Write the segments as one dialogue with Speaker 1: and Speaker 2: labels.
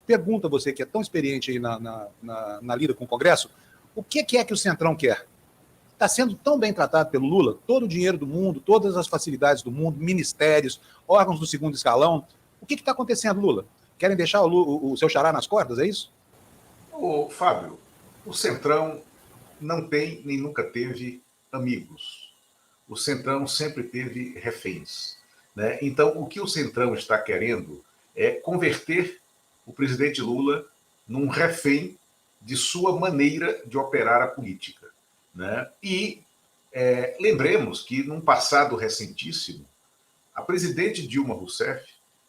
Speaker 1: pergunto a você, que é tão experiente aí na lida com o Congresso, o que é que o Centrão quer? Está sendo tão bem tratado pelo Lula, todo o dinheiro do mundo, todas as facilidades do mundo, ministérios, órgãos do segundo escalão. O que está acontecendo, Lula? Querem deixar o seu xará nas cordas, é isso?
Speaker 2: Ô, Fábio, o Centrão não tem nem nunca teve amigos. O Centrão sempre teve reféns. Né? Então, o que o Centrão está querendo é converter o presidente Lula num refém de sua maneira de operar a política. Né? E lembremos que, num passado recentíssimo, a presidente Dilma Rousseff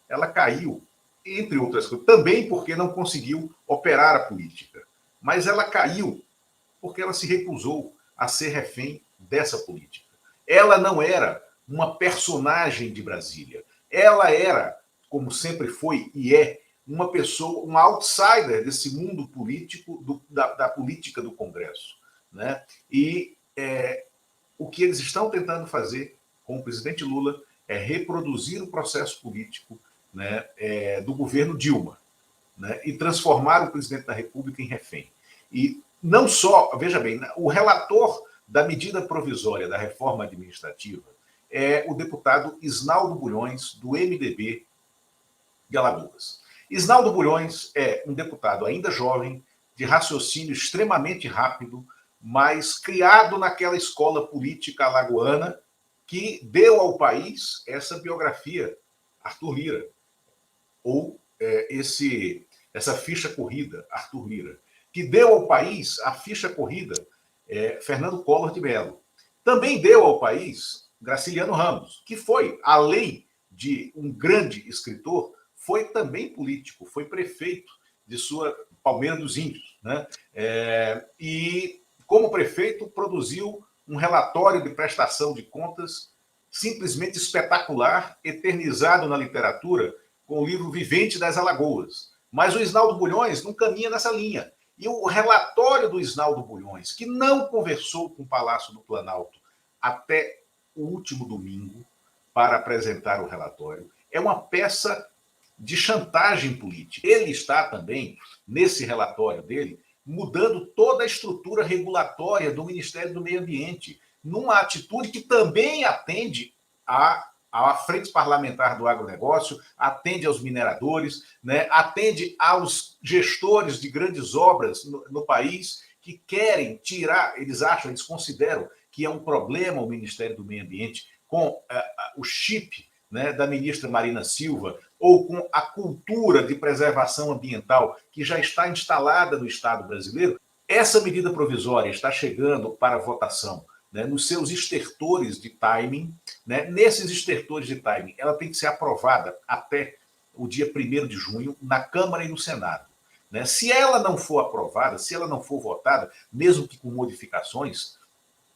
Speaker 2: ela caiu, entre outras coisas, também porque não conseguiu operar a política. Mas ela caiu porque ela se recusou a ser refém dessa política. Ela não era uma personagem de Brasília. Ela era, como sempre foi e é, uma pessoa, um outsider desse mundo político, da política do Congresso. Né? E o que eles estão tentando fazer com o presidente Lula é reproduzir o processo político, né, do governo Dilma, né, e transformar o presidente da República em refém. E não só, veja bem, o relator da medida provisória da reforma administrativa é o deputado Isnaldo Bulhões, do MDB de Alagoas. Isnaldo Bulhões é um deputado ainda jovem, de raciocínio extremamente rápido, mas criado naquela escola política alagoana que deu ao país essa biografia, Arthur Lira, ou essa ficha corrida, Arthur Lira, que deu ao país a ficha corrida, Fernando Collor de Mello. Também deu ao país Graciliano Ramos, que foi, além de um grande escritor, foi também político, foi prefeito de sua Palmeira dos Índios. Né? E, como prefeito, produziu um relatório de prestação de contas simplesmente espetacular, eternizado na literatura, com o livro Vivente das Alagoas. Mas o Isnaldo Bulhões não caminha nessa linha. E o relatório do Isnaldo Bulhões, que não conversou com o Palácio do Planalto até o último domingo para apresentar o relatório, é uma peça de chantagem política. Ele está também, nesse relatório dele, mudando toda a estrutura regulatória do Ministério do Meio Ambiente, numa atitude que também atende à Frente Parlamentar do Agronegócio, atende aos mineradores, né, atende aos gestores de grandes obras no país que querem tirar, eles consideram que é um problema o Ministério do Meio Ambiente com o chip, né, da ministra Marina Silva, ou com a cultura de preservação ambiental que já está instalada no Estado brasileiro. Essa medida provisória está chegando para votação, né, nos seus estertores de timing. Né? Nesses estertores de timing, ela tem que ser aprovada até o dia 1º de junho na Câmara e no Senado. Né? Se ela não for aprovada, se ela não for votada, mesmo que com modificações,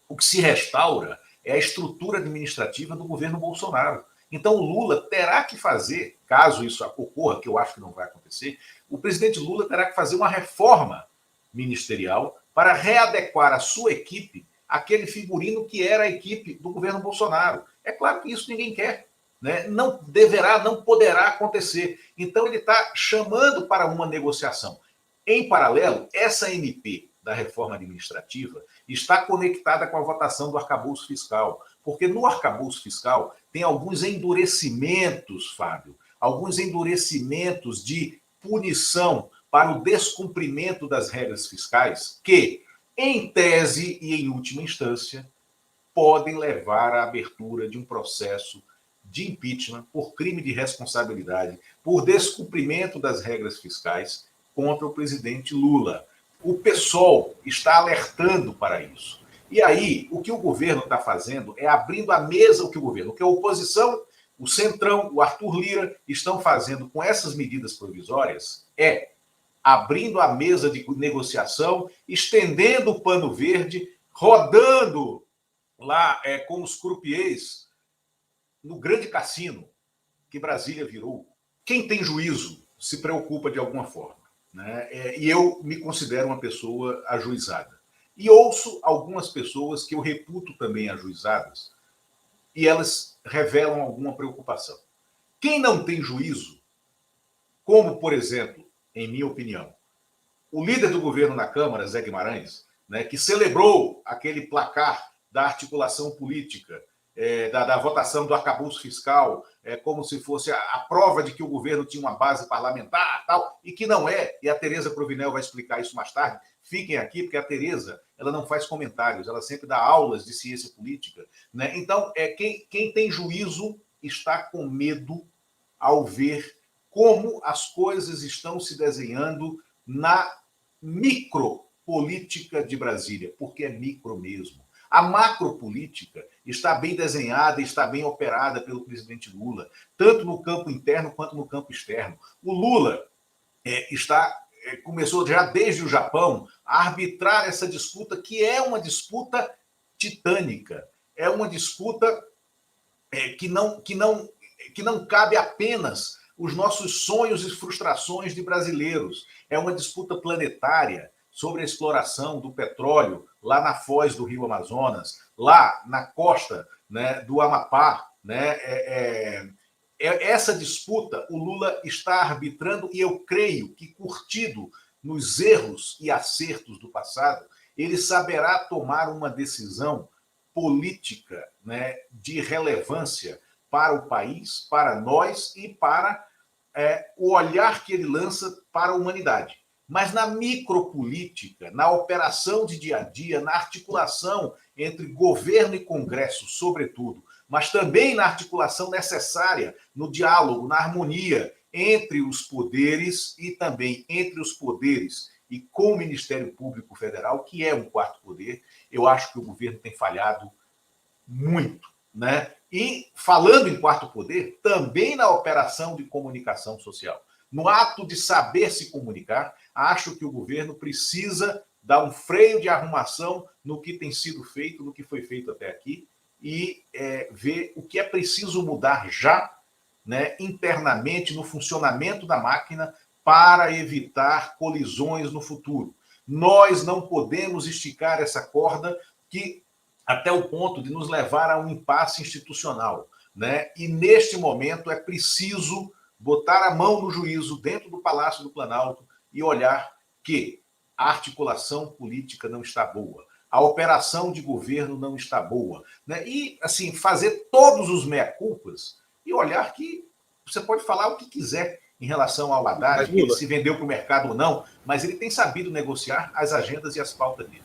Speaker 2: o que se restaura é a estrutura administrativa do governo Bolsonaro. Então, o Lula terá que fazer, caso isso ocorra, que eu acho que não vai acontecer, o presidente Lula terá que fazer uma reforma ministerial para readequar a sua equipe àquele figurino que era a equipe do governo Bolsonaro. É claro que isso ninguém quer. Né? Não deverá, não poderá acontecer. Então, ele está chamando para uma negociação. Em paralelo, essa MP da reforma administrativa está conectada com a votação do arcabouço fiscal. Porque no arcabouço fiscal tem alguns endurecimentos, Fábio, alguns endurecimentos de punição para o descumprimento das regras fiscais que, em tese e em última instância, podem levar à abertura de um processo de impeachment por crime de responsabilidade, por descumprimento das regras fiscais contra o presidente Lula. O PSOL está alertando para isso. E aí, o que o governo está fazendo é abrindo a mesa, o que a oposição, o Centrão, o Arthur Lira estão fazendo com essas medidas provisórias é abrindo a mesa de negociação, estendendo o pano verde, rodando lá com os croupiers no grande cassino que Brasília virou. Quem tem juízo se preocupa de alguma forma. Né? E eu me considero uma pessoa ajuizada. E ouço algumas pessoas que eu reputo também ajuizadas, e elas revelam alguma preocupação. Quem não tem juízo, como, por exemplo, em minha opinião. O líder do governo na Câmara, Zé Guimarães, né, que celebrou aquele placar da articulação política, da votação do arcabouço fiscal, como se fosse a prova de que o governo tinha uma base parlamentar, tal, e que não é, e a Tereza Provinel vai explicar isso mais tarde. Fiquem aqui, porque a Tereza, ela não faz comentários, ela sempre dá aulas de ciência política, né? Então, quem tem juízo está com medo ao ver como as coisas estão se desenhando na micropolítica de Brasília, porque é micro mesmo. A macropolítica está bem desenhada e está bem operada pelo presidente Lula, tanto no campo interno quanto no campo externo. O Lula começou já desde o Japão a arbitrar essa disputa, que é uma disputa titânica, é uma disputa que não cabe apenas os nossos sonhos e frustrações de brasileiros. É uma disputa planetária sobre a exploração do petróleo lá na foz do Rio Amazonas, lá na costa, né, do Amapá. Né, essa disputa o Lula está arbitrando, e eu creio que, curtido nos erros e acertos do passado, ele saberá tomar uma decisão política, né, de relevância para o país, para nós e para o olhar que ele lança para a humanidade. Mas na micropolítica, na operação de dia a dia, na articulação entre governo e Congresso, sobretudo, mas também na articulação necessária, no diálogo, na harmonia entre os poderes e também entre os poderes e com o Ministério Público Federal, que é um quarto poder, eu acho que o governo tem falhado muito, né? E, falando em quarto poder, também na operação de comunicação social. No ato de saber se comunicar, acho que o governo precisa dar um freio de arrumação no que tem sido feito, no que foi feito até aqui, e ver o que é preciso mudar já, né, internamente, no funcionamento da máquina, para evitar colisões no futuro. Nós não podemos esticar essa corda até o ponto de nos levar a um impasse institucional, né? E, neste momento, é preciso botar a mão no juízo dentro do Palácio do Planalto e olhar que a articulação política não está boa, a operação de governo não está boa, né? E, assim, fazer todos os meia-culpas e olhar que você pode falar o que quiser em relação ao Haddad, que ele se vendeu para o mercado ou não, mas ele tem sabido negociar as agendas e as pautas dele.